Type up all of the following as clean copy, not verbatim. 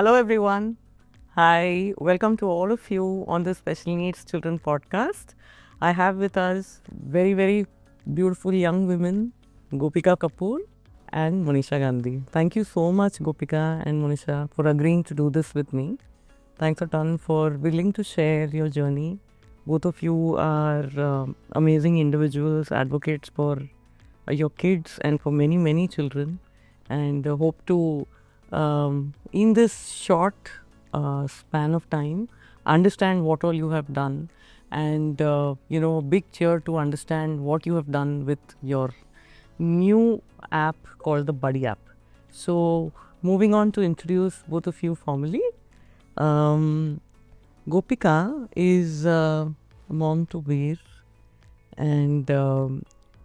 Hello, everyone. Hi, welcome to all of you on the Special Needs Children podcast. I have with us very beautiful young women, Gopika Kapoor and Moneisha Gandhi. Thank you so much, Gopika and Moneisha, for agreeing to do this with me. Thanks a ton for willing to share your journey. Both of you are amazing individuals, advocates for your kids and for many children, and hope to in this short span of time understand what all you have done, and big cheer to understand what you have done with your new app called the Buddy app. So moving on to introduce both of you formally. Gopika is a mom to Vir, and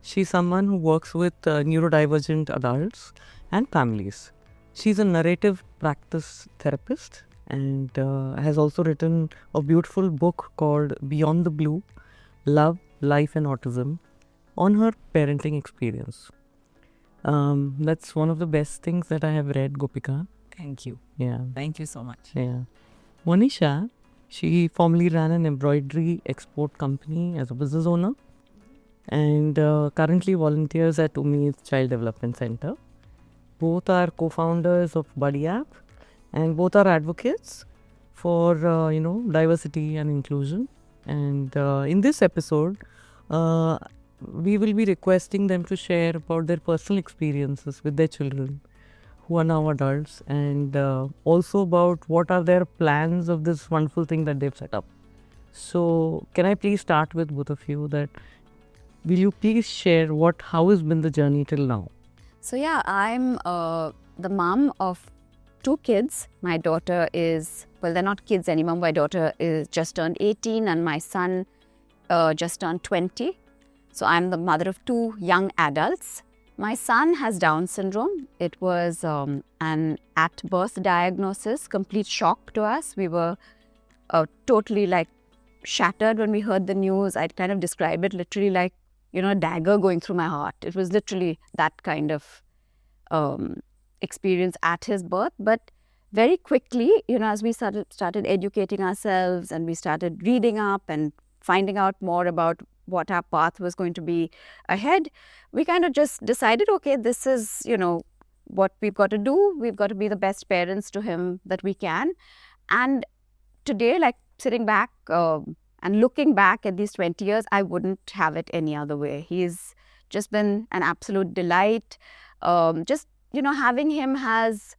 she's someone who works with neurodivergent adults and families. She's a narrative practice therapist and has also written a beautiful book called Beyond the Blue, Love, Life and Autism on her parenting experience. That's one of the best things that I have read, Gopika. Thank you. Yeah. Thank you so much. Yeah. Moneisha, she formerly ran an embroidery export company as a business owner and currently volunteers at Umeed's Child Development Center. Both are co-founders of Buddy app and both are advocates for diversity and inclusion. And in this episode, we will be requesting them to share about their personal experiences with their children who are now adults, and also about what are their plans of this wonderful thing that they've set up. So can I please start with both of you that will you please share how has been the journey till now? So yeah, I'm the mom of 2 kids. My daughter is, well, they're not kids anymore. My daughter is just turned 18 and my son just turned 20. So I'm the mother of 2 young adults. My son has Down syndrome. It was an at-birth diagnosis, complete shock to us. We were totally shattered when we heard the news. I'd kind of describe it literally like, a dagger going through my heart. It was literally that kind of experience at his birth. But very quickly, as we started educating ourselves and we started reading up and finding out more about what our path was going to be ahead, we kind of just decided, okay, this is, what we've got to do. We've got to be the best parents to him that we can. And today, sitting back and looking back at these 20 years, I wouldn't have it any other way. He's just been an absolute delight. Having him has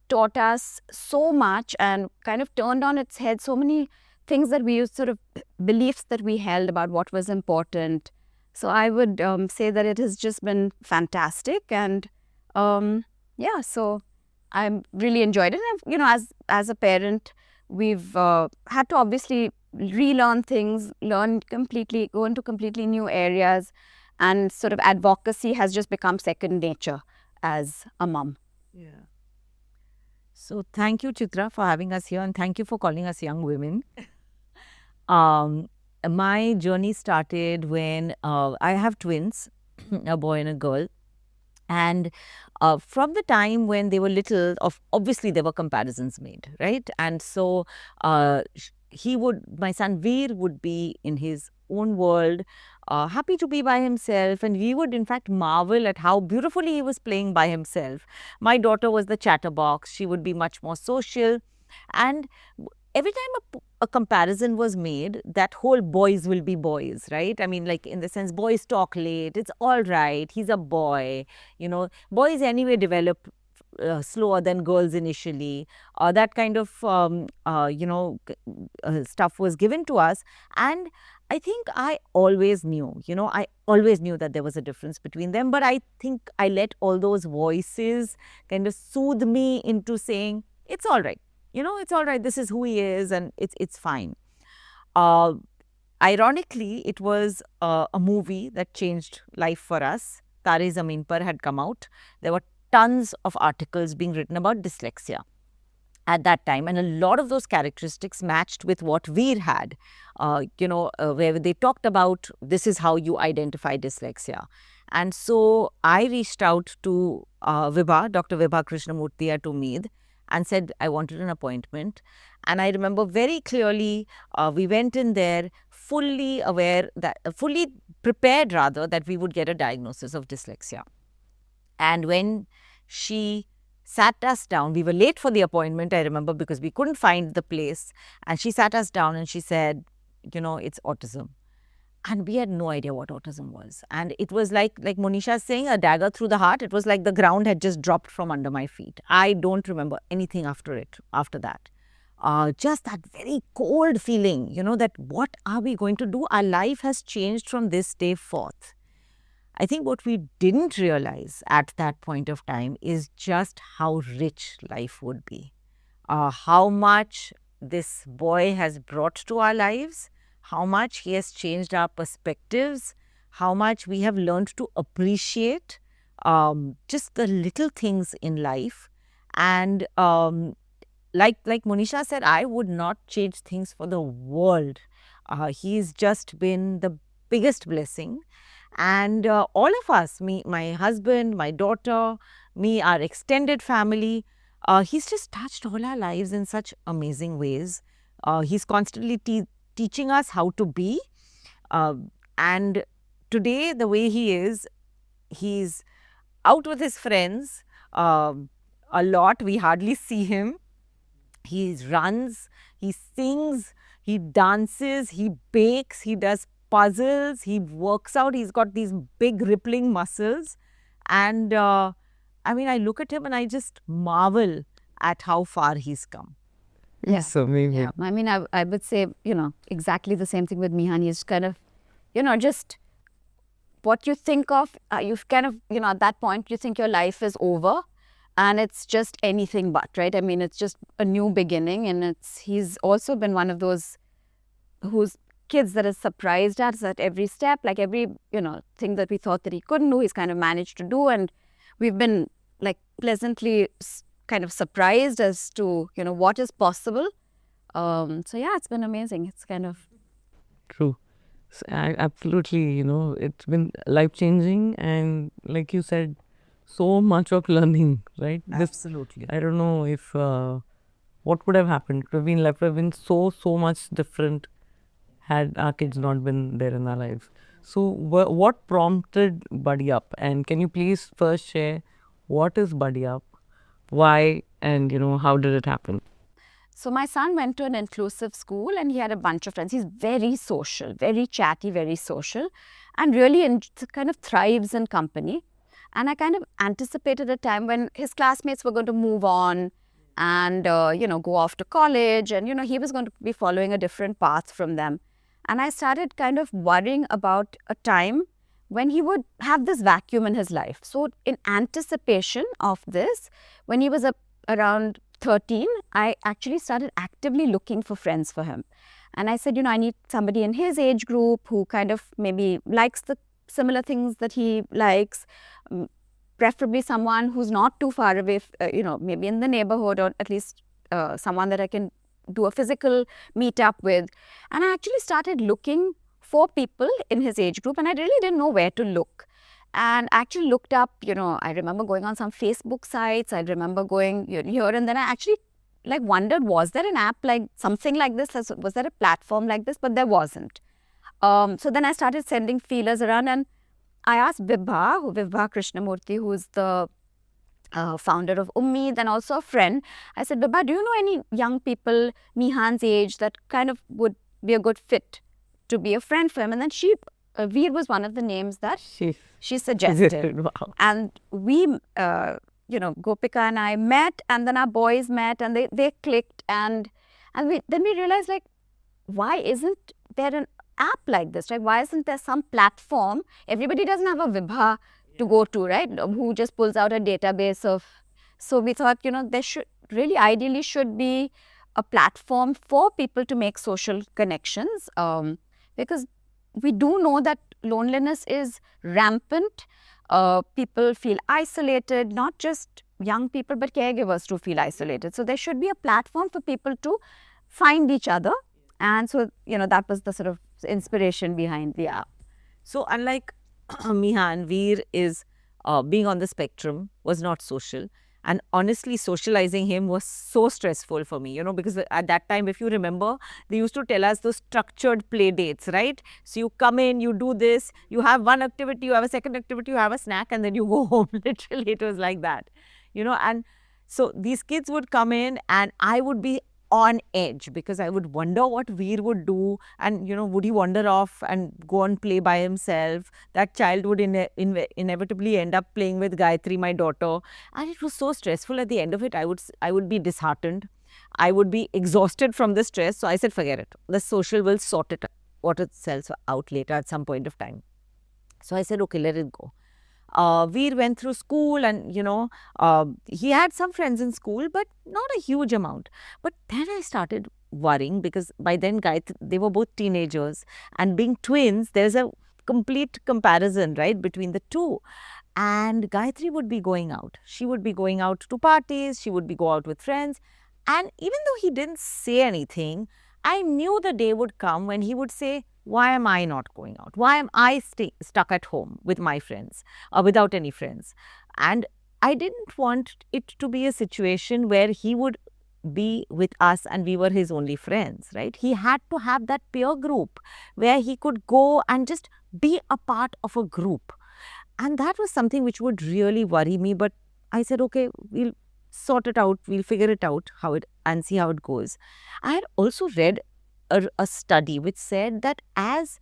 taught us so much and kind of turned on its head so many things that we used, sort of beliefs that we held about what was important. So I would say that it has just been fantastic. And so I'm really enjoyed it. And, as a parent, we've had to obviously relearn things, go into completely new areas, and sort of advocacy has just become second nature as a mom. Yeah. So thank you, Chitra, for having us here, and thank you for calling us young women. My journey started when I have twins, a boy and a girl. And from the time when they were little, obviously there were comparisons made, right? And so my son Vir would be in his own world, happy to be by himself, and we would in fact marvel at how beautifully he was playing by himself. My daughter was the chatterbox. She would be much more social, and every time a comparison was made, that whole boys will be boys, right? I mean, in the sense, boys talk late, it's all right, he's a boy, boys anyway develop slower than girls initially. That kind of, stuff was given to us. And I think I always knew that there was a difference between them. But I think I let all those voices kind of soothe me into saying, it's all right. It's all right. This is who he is and it's fine. Ironically, it was a movie that changed life for us. Tare Zameen Par had come out. There were tons of articles being written about dyslexia at that time, and a lot of those characteristics matched with what Vir had, where they talked about this is how you identify dyslexia. And so I reached out to Dr. Vibha Krishnamurthy at Umeed, and said I wanted an appointment. And I remember very clearly, we went in there fully aware that, fully prepared rather, that we would get a diagnosis of dyslexia. And when she sat us down, we were late for the appointment, I remember, because we couldn't find the place. And she sat us down and she said, it's autism. And we had no idea what autism was. And it was like Moneisha is saying, a dagger through the heart. It was like the ground had just dropped from under my feet. I don't remember anything after that. Just that very cold feeling, that what are we going to do? Our life has changed from this day forth. I think what we didn't realize at that point of time is just how rich life would be. How much this boy has brought to our lives, how much he has changed our perspectives, how much we have learned to appreciate just the little things in life. And like Moneisha said, I would not change things for the world. He's just been the biggest blessing. And all of us, me, my husband, my daughter, me, our extended family, he's just touched all our lives in such amazing ways. He's constantly teaching us how to be. And today, the way he is, he's out with his friends a lot. We hardly see him. He runs, he sings, he dances, he bakes, he does puzzles, he works out. He's got these big rippling muscles. And I look at him and I just marvel at how far he's come. Yes, amazing. Yeah. I would say, exactly the same thing with Mihaan. He's kind of, just what you think of, you've kind of, at that point, you think your life is over. And it's just anything but, right? It's just a new beginning. And he's also been one of those whose kids that has surprised us at every step, like every, thing that we thought that he couldn't do, he's kind of managed to do. And we've been like pleasantly kind of surprised as to, what is possible. So yeah, it's been amazing. It's kind of true. Absolutely, it's been life-changing. And like you said, so much of learning, right? Absolutely. I don't know if what would have happened. Could have been so much different had our kids not been there in our lives. So what prompted Buddy Up? And can you please first share what is Buddy Up, why, and how did it happen? So my son went to an inclusive school and he had a bunch of friends. He's very social, very chatty, very social, and really kind of thrives in company. And I kind of anticipated a time when his classmates were going to move on and, go off to college. And, he was going to be following a different path from them. And I started kind of worrying about a time when he would have this vacuum in his life. So in anticipation of this, when he was around 13, I actually started actively looking for friends for him. And I said, I need somebody in his age group who kind of maybe likes the similar things that he likes, preferably someone who's not too far away, maybe in the neighborhood, or at least someone that I can do a physical meetup with. And I actually started looking for people in his age group, and I really didn't know where to look. And I actually looked up, I remember going on some Facebook sites, I remember going here, and then I actually wondered, was there an app like something like this? Was there a platform like this? But there wasn't. So then I started sending feelers around, and I asked Vibha Krishnamurthy, who's the founder of Ummeed and also a friend. I said, Vibha, do you know any young people Mihaan's age that kind of would be a good fit to be a friend for him? And then Vir was one of the names that she suggested. Wow. And we, Gopika and I met, and then our boys met, and they clicked, and then we realized, why isn't there an app like this, right? Why isn't there some platform? Everybody doesn't have a Vibha to go to, right? Who just pulls out a database of. So we thought, there should really ideally should be a platform for people to make social connections, because we do know that loneliness is rampant. People feel isolated, not just young people, but caregivers too feel isolated. So there should be a platform for people to find each other. And so, that was the sort of inspiration behind the app. So unlike Mihaan, Vir is being on the spectrum, was not social. And honestly, socializing him was so stressful for me, because at that time, if you remember, they used to tell us those structured play dates, right? So you come in, you do this, you have one activity, you have a second activity, you have a snack, and then you go home. Literally, it was like that, and so these kids would come in and I would be on edge because I would wonder what Vir would do, and would he wander off and go and play by himself? That child would inevitably end up playing with Gayatri, my daughter, and it was so stressful. At the end of it, I would be disheartened. I would be exhausted from the stress. So I said, forget it. The social will sort itself out later at some point of time. So I said, okay, let it go. Vir went through school and, he had some friends in school, but not a huge amount. But then I started worrying because by then, they were both teenagers. And being twins, there's a complete comparison, right, between the two. And Gayatri would be going out. She would be going out to parties. She would be go out with friends. And even though he didn't say anything, I knew the day would come when he would say, why am I not going out? Why am I stuck at home with my friends or without any friends? And I didn't want it to be a situation where he would be with us and we were his only friends, right? He had to have that peer group where he could go and just be a part of a group. And that was something which would really worry me. But I said, okay, we'll sort it out. We'll figure it out and see how it goes. I had also read a study which said that as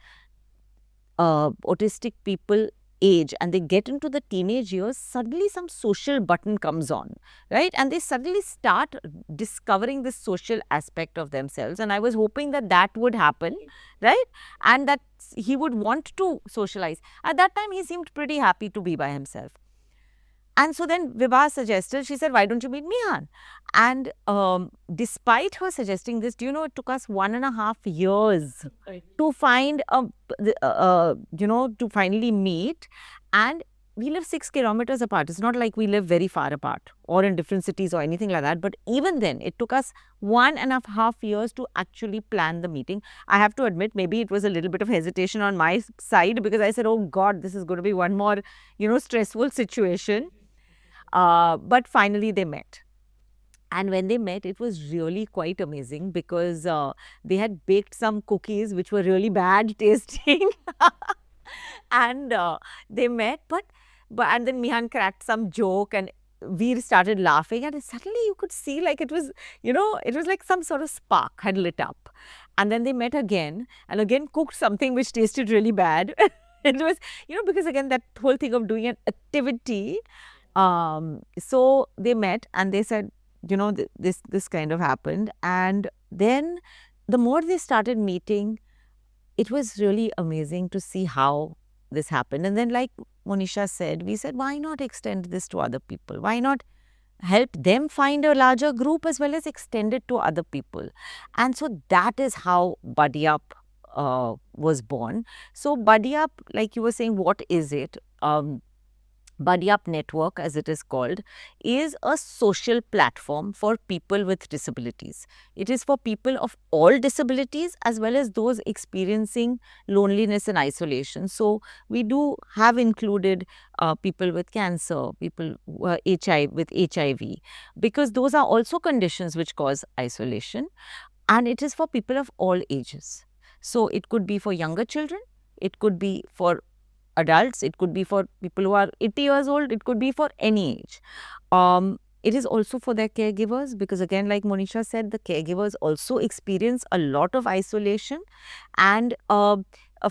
autistic people age and they get into the teenage years, suddenly some social button comes on, right? And they suddenly start discovering this social aspect of themselves. And I was hoping that that would happen, right? And that he would want to socialize. At that time, he seemed pretty happy to be by himself. And so then Vibha suggested, she said, why don't you meet Mihaan? And despite her suggesting this, do you know, it took us 1.5 years to find, to finally meet. And we live 6 kilometers apart. It's not like we live very far apart or in different cities or anything like that. But even then, it took us 1.5 years to actually plan the meeting. I have to admit, maybe it was a little bit of hesitation on my side because I said, oh God, this is going to be one more, stressful situation. But finally they met. And when they met, it was really quite amazing because they had baked some cookies which were really bad tasting. And they met, and then Mihaan cracked some joke and Vir started laughing, and suddenly you could see like it was, it was like some sort of spark had lit up. And then they met again and again cooked something which tasted really bad. It was, because again, that whole thing of doing an activity. So they met and they said, this kind of happened. And then the more they started meeting, it was really amazing to see how this happened. And then, like Moneisha said, we said, why not extend this to other people? Why not help them find a larger group as well as extend it to other people? And so that is how Buddy Up was born. So Buddy Up, like you were saying, what is it? Buddy Up Network, as it is called, is a social platform for people with disabilities. It is for people of all disabilities as well as those experiencing loneliness and isolation. So we do have included people with cancer, people who are with HIV, because those are also conditions which cause isolation. And it is for people of all ages. So it could be for younger children, it could be for adults, it could be for people who are 80 years old, it could be for any age. It is also for their caregivers because again, like Moneisha said, the caregivers also experience a lot of isolation. And of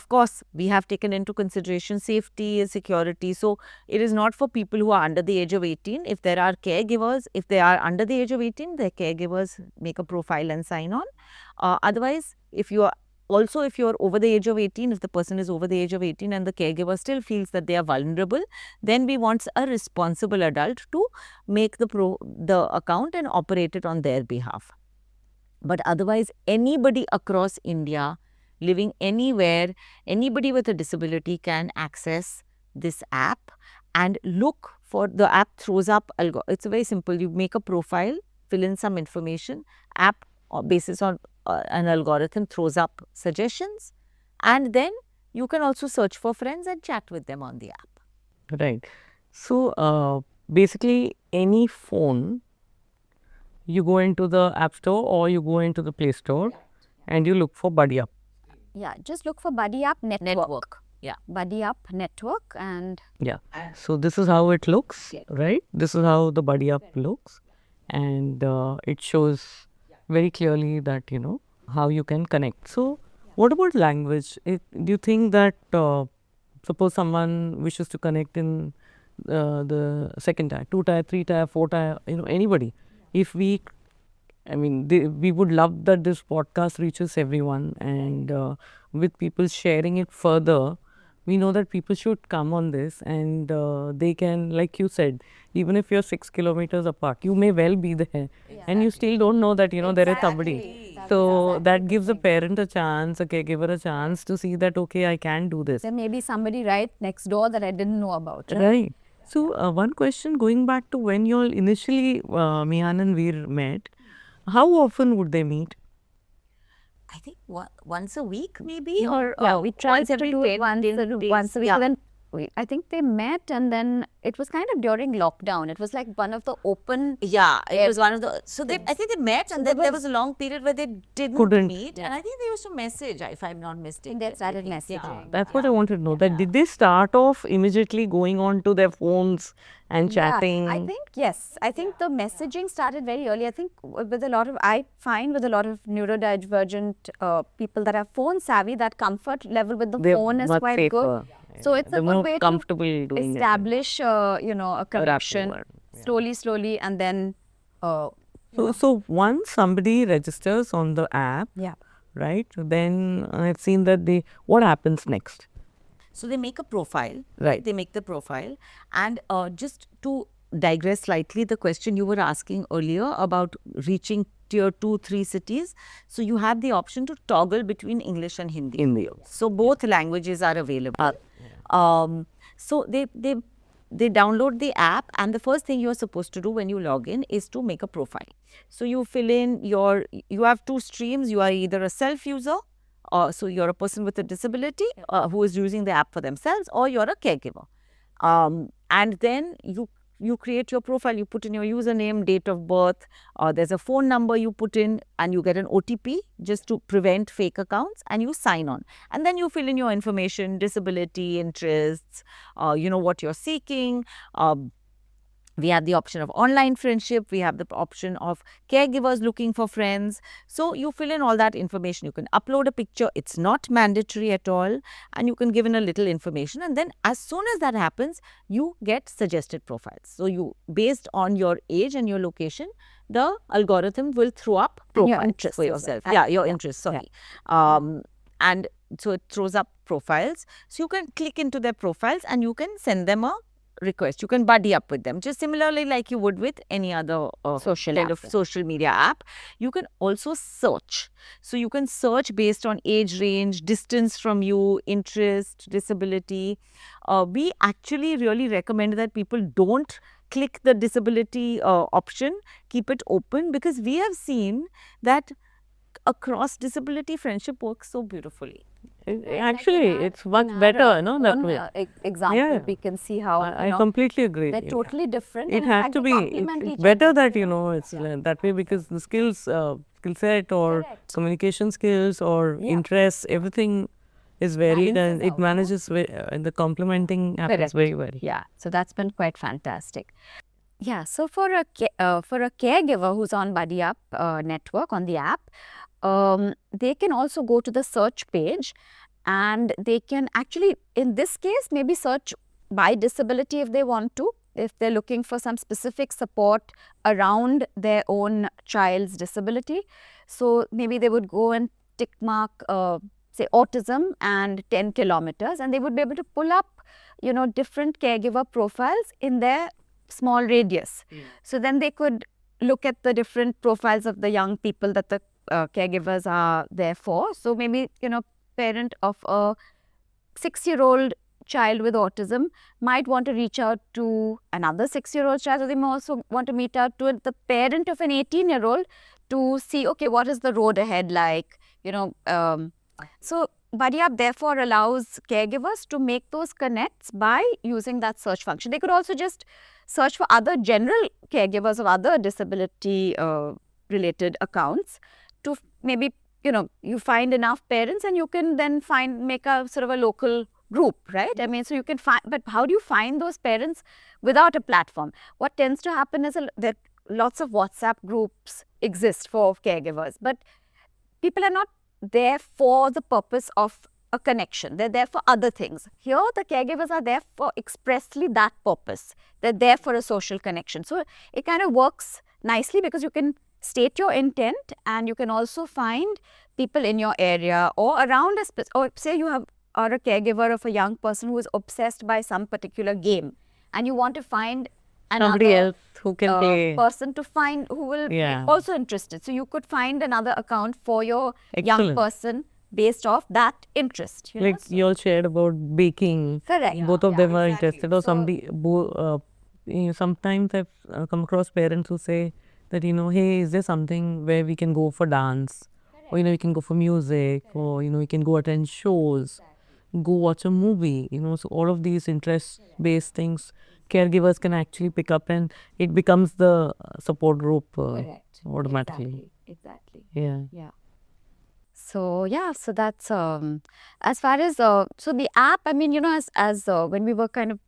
course, we have taken into consideration safety and security. So it is not for people who are under the age of 18. If there are caregivers, if they are under the age of 18, their caregivers make a profile and sign on. Otherwise, if you're over the age of 18, if the person is over the age of 18 and the caregiver still feels that they are vulnerable, then we want a responsible adult to make the account and operate it on their behalf. But otherwise, anybody across India, living anywhere, anybody with a disability can access this app and look for the app throws up. It's very simple. You make a profile, fill in some information, app basis on an algorithm throws up suggestions, and then you can also search for friends and chat with them on the app. Right. So basically, any phone, you go into the App Store or you go into the Play Store and you look for Buddy Up. Yeah, just look for Buddy Up Network. Yeah. Buddy Up Network, and Yeah. So this is how it looks, right? This is how the Buddy Up looks. And it shows very clearly that, how you can connect. So what about language? Do you think that suppose someone wishes to connect in the second tier, 2 tier, 3 tier, 4 tier, anybody. If we we would love that this podcast reaches everyone, and with people sharing it further, we know that people should come on this, and they can, like you said, even if you're 6 kilometers apart, you may well be there, and you still don't know that, there is somebody. So that gives a parent a chance, a caregiver a chance to see that, okay, I can do this. there may be somebody right next door that I didn't know about. Right. So one question, going back to when you all initially, Mihaan and Vir met, how often would they meet? I think once a week maybe, or Yeah, we tried once to every do it 10 once a week. Yeah. Then I think they met, and then it was kind of during lockdown. It was like one of the open. Yeah, it was one of the. So I think they met, and then there was a long period where they Couldn't. meet, and I think they used to message, if I'm not mistaken. They started Yeah. messaging. That's what I wanted to know. That did they start off immediately going on to their phones and chatting? Yeah, I think yes. I think the messaging started very early. I think with a lot of, I find with a lot of neurodivergent people that are phone savvy, that comfort level with the They're phone is much quite safer. good. So it's They're a more good way to comfortable doing it. establish, a connection rapport, slowly, and then. So once somebody registers on the app, Yeah. right? Then I've seen that what happens next? So they make a profile. Right. They make the profile, and just to digress slightly, the question you were asking earlier about reaching tier 2, 3 cities. So you have the option to toggle between English and Hindi. Hindi. So both languages are available. So they download the app, and the first thing you are supposed to do when you log in is to make a profile. So you fill in you have 2 streams. You are either a self user, so you're a person with a disability who is using the app for themselves, or you're a caregiver. And then you create your profile, you put in your username, date of birth, there's a phone number you put in, and you get an OTP just to prevent fake accounts, and you sign on. And then you fill in your information, disability, interests, what you're seeking. We have the option of online friendship. We have the option of caregivers looking for friends. So you fill in all that information. You can upload a picture. It's not mandatory at all. And you can give in a little information. And then as soon as that happens, you get suggested profiles. So based on your age and your location, the algorithm will throw up profiles interests for as well. yourself. Yeah, your interests, sorry. And so it throws up profiles. So you can click into their profiles and you can send them a request. You can buddy up with them, just similarly like you would with any other Social kind app. of social media app. You can also search. So you can search based on age range, distance from you, interest, disability. We actually really recommend that people don't click the disability option, keep it open, because we have seen that across disability friendship works so beautifully. Actually, it's much better, that One way. example, Yeah. we can see how I completely agree. they're totally different. It and in has fact, to they be. complement It's each better other. that it's that way, because the skill set or Correct. communication skills or interests, everything is varied, and it manages and the complementing happens very well. Yeah, so that's been quite fantastic. Yeah, so for a caregiver who's on Buddy Up network on the app, they can also go to the search page, and they can actually, in this case, maybe search by disability if they want to, if they're looking for some specific support around their own child's disability. So maybe they would go and tick mark, say, autism and 10 kilometers, and they would be able to pull up, different caregiver profiles in their small radius. So then they could look at the different profiles of the young people that the caregivers are there for. So maybe, parent of a 6-year-old child with autism might want to reach out to another 6-year-old child, or they may also want to meet out to the parent of an 18-year-old to see, okay, what is the road ahead like, So Buddy Up therefore allows caregivers to make those connects by using that search function. They could also just search for other general caregivers of other disability related accounts to maybe, you find enough parents and you can then make a sort of a local group, right? I mean, so you can find, but how do you find those parents without a platform? What tends to happen is that lots of WhatsApp groups exist for caregivers, but people are not there for the purpose of a connection. They're there for other things. Here, the caregivers are there for expressly that purpose. They're there for a social connection. So it kind of works nicely because you can state your intent and you can also find people in your area or around or say you are a caregiver of a young person who is obsessed by some particular game and you want to find Somebody another else who can play. person to find who will be also interested. So you could find another account for your young person based off that interest. Like you all shared about baking. Correct. Both of them are interested. Or somebody, sometimes I've come across parents who say that, hey, is there something where we can go for dance? Or, we can go for music. Or, we can go attend shows. Go watch a movie. So all of these interest-based things, caregivers can actually pick up and it becomes the support group automatically. Exactly. Yeah. So so that's as far as so the app. I mean, as when we were kind of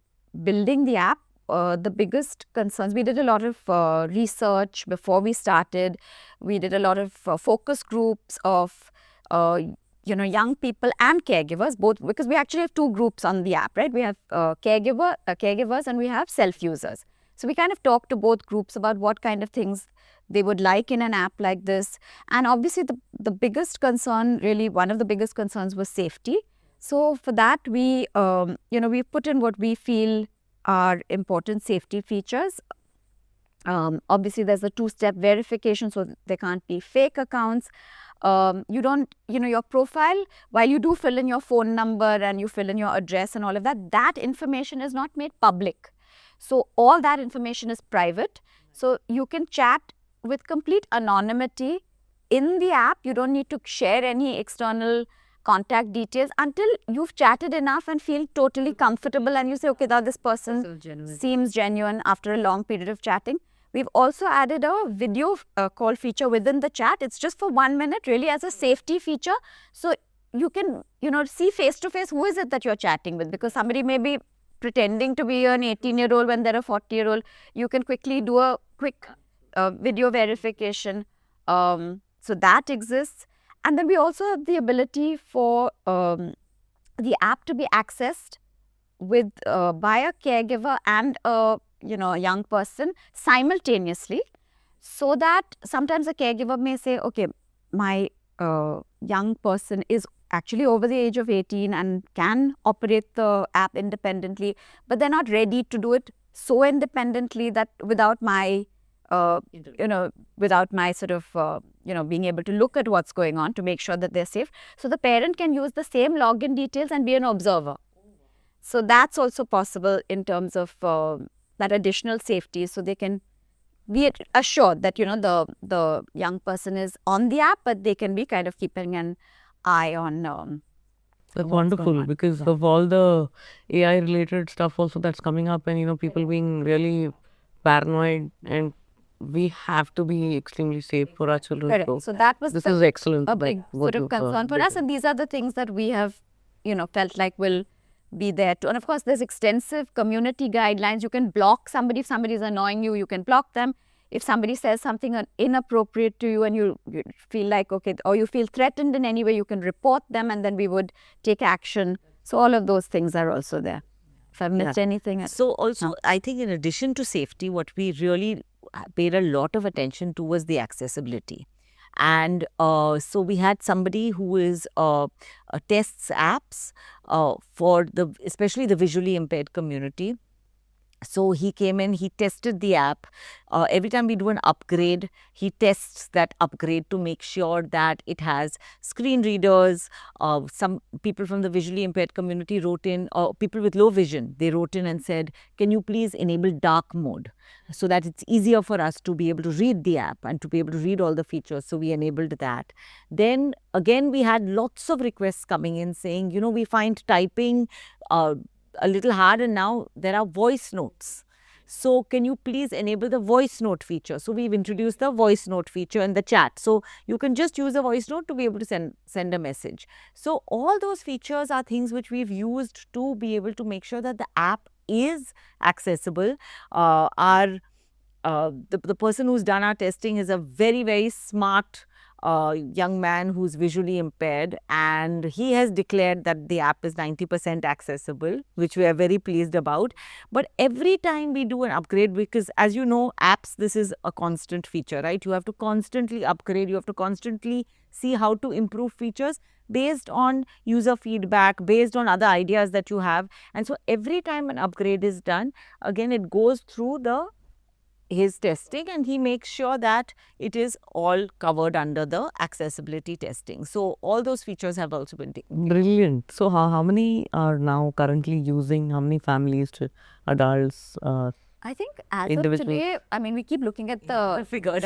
building the app, the biggest concerns, we did a lot of research before we started. We did a lot of focus groups of young people and caregivers, both, because we actually have two groups on the app, right? We have caregivers and we have self-users. So we kind of talked to both groups about what kind of things they would like in an app like this. And obviously the biggest concern, really one of the biggest concerns, was safety. So for that we we put in what we feel are important safety features. Obviously there's a two-step verification, so there can't be fake accounts. You don't, your profile, while you do fill in your phone number and you fill in your address and all of that, that information is not made public. So all that information is private. So you can chat with complete anonymity in the app. You don't need to share any external contact details until you've chatted enough and feel totally comfortable and you say, okay, now this person seems genuine after a long period of chatting. We've also added a video call feature within the chat. It's just for 1 minute, really, as a safety feature. So you can, see face to face who is it that you're chatting with, because somebody may be pretending to be an 18-year-old when they're a 40-year-old. You can quickly do a quick video verification. So that exists. And then we also have the ability for the app to be accessed with by a caregiver and a young person simultaneously, so that sometimes a caregiver may say, okay, my young person is actually over the age of 18 and can operate the app independently, but they're not ready to do it so independently that without my without my sort of being able to look at what's going on to make sure that they're safe. So the parent can use the same login details and be an observer. So that's also possible in terms of that additional safety, so they can be assured that the young person is on the app, but they can be kind of keeping an eye on. That's wonderful, because of all the AI related stuff also that's coming up, and people being really paranoid, and we have to be extremely safe for our children. Correct. So that was this is excellent. A big sort of concern for us, and these are the things that we have felt like will be there too. And of course there's extensive community guidelines. You can block somebody. If somebody is annoying you, you can block them. If somebody says something inappropriate to you and you feel like, okay, or you feel threatened in any way, you can report them and then we would take action. So all of those things are also there. If I've missed anything. So also, I think in addition to safety, what we really paid a lot of attention to was the accessibility. And so we had somebody who is tests apps for especially the visually impaired community. So he came in, he tested the app. Every time we do an upgrade, he tests that upgrade to make sure that it has screen readers. Some people from the visually impaired community wrote in, or people with low vision, they wrote in and said, can you please enable dark mode so that it's easier for us to be able to read the app and to be able to read all the features. So we enabled that. Then again, we had lots of requests coming in saying, we find typing a little hard, and now there are voice notes. So can you please enable the voice note feature? So we've introduced the voice note feature in the chat. So you can just use a voice note to be able to send a message. So all those features are things which we've used to be able to make sure that the app is accessible. The person who's done our testing is a very, very smart young man who's visually impaired, and he has declared that the app is 90% accessible, which we are very pleased about. But every time we do an upgrade, because as you know, apps, this is a constant feature, right? You have to constantly upgrade, you have to constantly see how to improve features based on user feedback, based on other ideas that you have. And so every time an upgrade is done, again, it goes through his testing, and he makes sure that it is all covered under the accessibility testing. So all those features have also been taken. Brilliant. So how many are now currently using? How many families, adults? I think as Individuals. of today, I mean, we keep looking at the figures,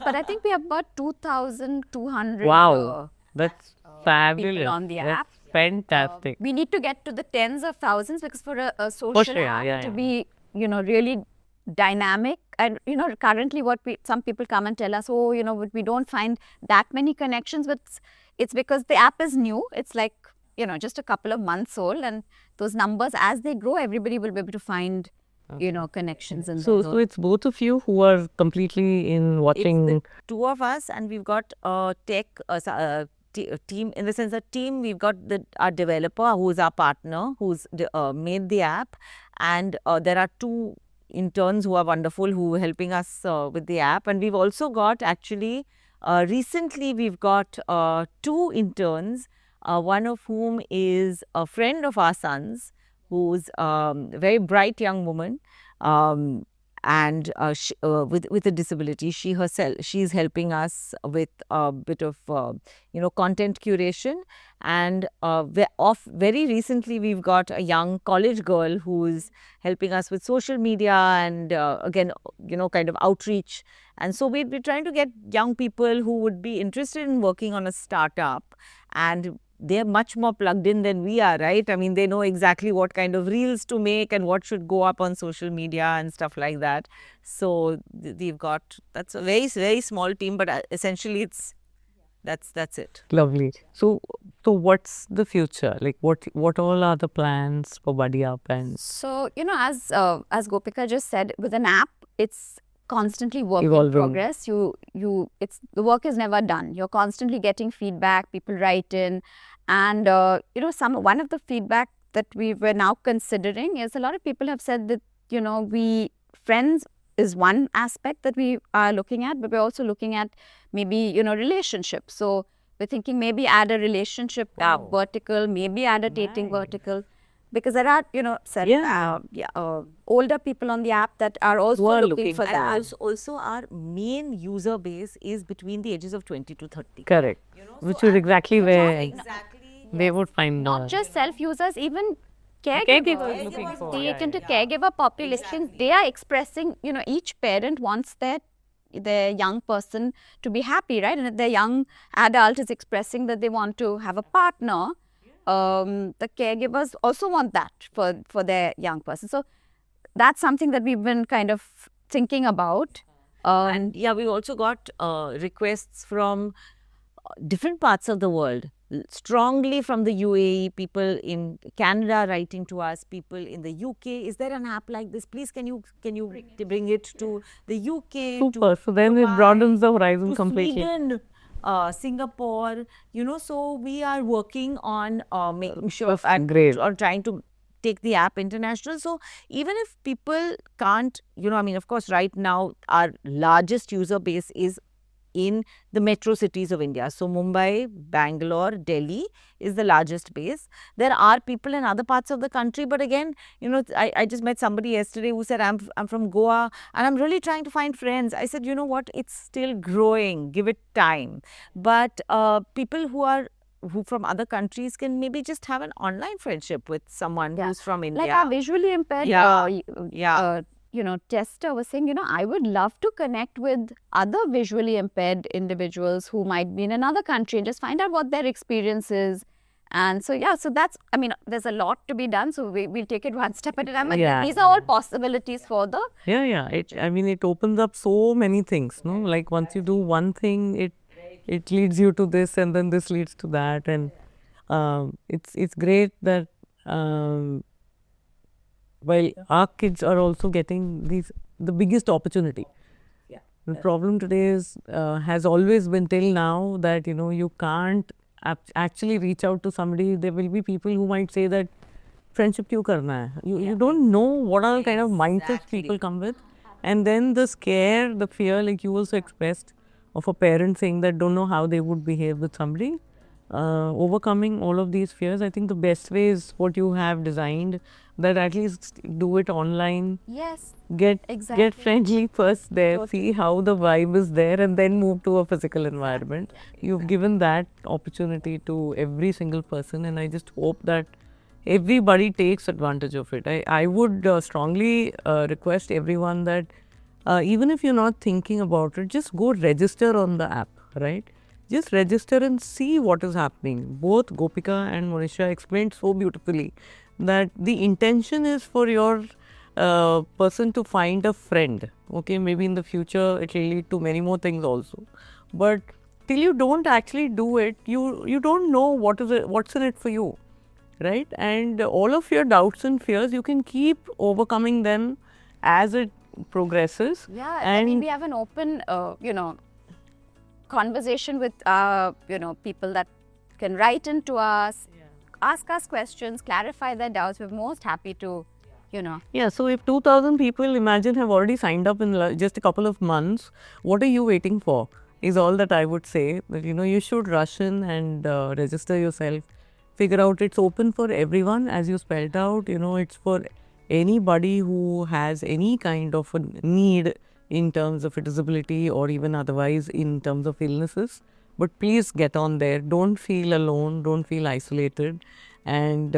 but I think we have about 2,200 Wow, that's fabulous. people on the That's app. fantastic. We need to get to the tens of thousands, because for a social sure, app yeah, to yeah. be, really dynamic, and currently what some people come and tell us, oh, we don't find that many connections, but it's because the app is new. It's like, just a couple of months old, and those numbers, as they grow, everybody will be able to find connections. And So it's both of you who are completely in watching. It's the two of us, and we've got a tech team, in the sense that team, we've got our developer who is our partner, who's made the app, and there are two interns who are wonderful, who are helping us with the app. And we've also got, actually, recently we've got two interns, one of whom is a friend of our son's, who's a very bright young woman, and with a disability. She's helping us with a bit of content curation. And very recently we've got a young college girl who's helping us with social media and again, kind of outreach. And so we'd be trying to get young people who would be interested in working on a startup, and they're much more plugged in than we are, right? I mean, they know exactly what kind of reels to make and what should go up on social media and stuff like that. So we've got, that's a very, very small team, but essentially that's it. Lovely. So what's the future? Like what all are the plans for Buddy Up? And so, as Gopika just said, with an app, it's constantly work in Evolving. progress. The work is never done. You're constantly getting feedback. People write in, and one of the feedback that we were now considering is, a lot of people have said that friends is one aspect that we are looking at, but we're also looking at maybe relationships. So we're thinking maybe add a relationship vertical, maybe add a dating vertical. Because there are, older people on the app that are also looking for that. And also our main user base is between the ages of 20 to 30. correct, which is exactly where they would find Not just self-users, even caregivers looking for. Take into caregiver populations, they are expressing, each parent wants their young person to be happy, right? And if their young adult is expressing that they want to have a partner, the caregivers also want that for their young person. So that's something that we've been kind of thinking about. And we've also got requests from different parts of the world, strongly from the UAE, people in Canada writing to us, people in the UK. Is there an app like this? Please, can you bring it to the UK? Super. To So then it Dubai, broadens the horizon to completely. Sweden, Singapore. So we are working on making sure Great. or trying to take the app international. So even if people can't, of course, right now our largest user base is in the metro cities of India. So Mumbai, Bangalore, Delhi is the largest base. There are people in other parts of the country, but again, I just met somebody yesterday who said, I'm from Goa and I'm really trying to find friends. I said, you know what, it's still growing, give it time. But people who from other countries can maybe just have an online friendship with someone who's from India. Like our visually impaired tester was saying, I would love to connect with other visually impaired individuals who might be in another country and just find out what their experience is. And so, yeah, so that's, I mean, there's a lot to be done. So we'll take it one step at a time. But Yeah. these are all possibilities for the Yeah. I mean, it opens up so many things, no? Like once you do one thing, it leads you to this, and then this leads to that, and it's great that while our kids are also getting the biggest opportunity. The problem today is has always been till now that you can't actually reach out to somebody. There will be people who might say that friendship क्यों करना है? You don't know what all kind of mindsets people come with, and then the scare, the fear, like you also expressed, of a parent saying that don't know how they would behave with somebody. Overcoming all of these fears, I think the best way is what you have designed, that at least do it online. yes. Get Exactly. friendly first there, see how the vibe is there, and then move to a physical environment. You've given that opportunity to every single person, and I just hope that everybody takes advantage of it. I would strongly request everyone that even if you're not thinking about it, just go register on the app, right? Just register and see what is happening. Both Gopika and Moneisha explained so beautifully that the intention is for your person to find a friend. Okay, maybe in the future it will lead to many more things also. But till you don't actually do it, you don't know what's in it for you, right? And all of your doubts and fears, you can keep overcoming them as it progresses. Yeah, and I mean, we have an open, conversation with, people that can write into us, ask us questions, clarify their doubts. We're most happy to, yeah, so if 2,000 people, imagine, have already signed up in just a couple of months, what are you waiting for? Is all that I would say. That you should rush in and register yourself. Figure out it's open for everyone, as you spelled out. It's for anybody who has any kind of a need in terms of a disability or even otherwise in terms of illnesses. But please get on there. Don't feel alone. Don't feel isolated. And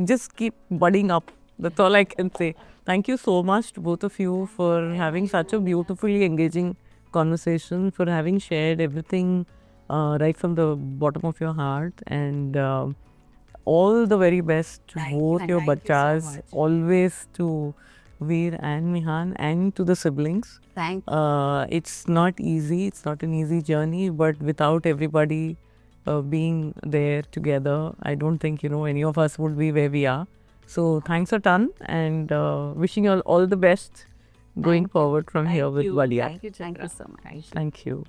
just keep budding up. That's all I can say. Thank you so much to both of you for having such a beautifully engaging conversation, for having shared everything right from the bottom of your heart. And all the very best to both your bachas, always to Vir and Mihaan, and to the siblings. thank It's not easy, it's not an easy journey, but without everybody being there together, I don't think any of us would be where we are. So thanks a ton, and wishing you all the best going forward from here with Vadia. Thank you so much. Thank you.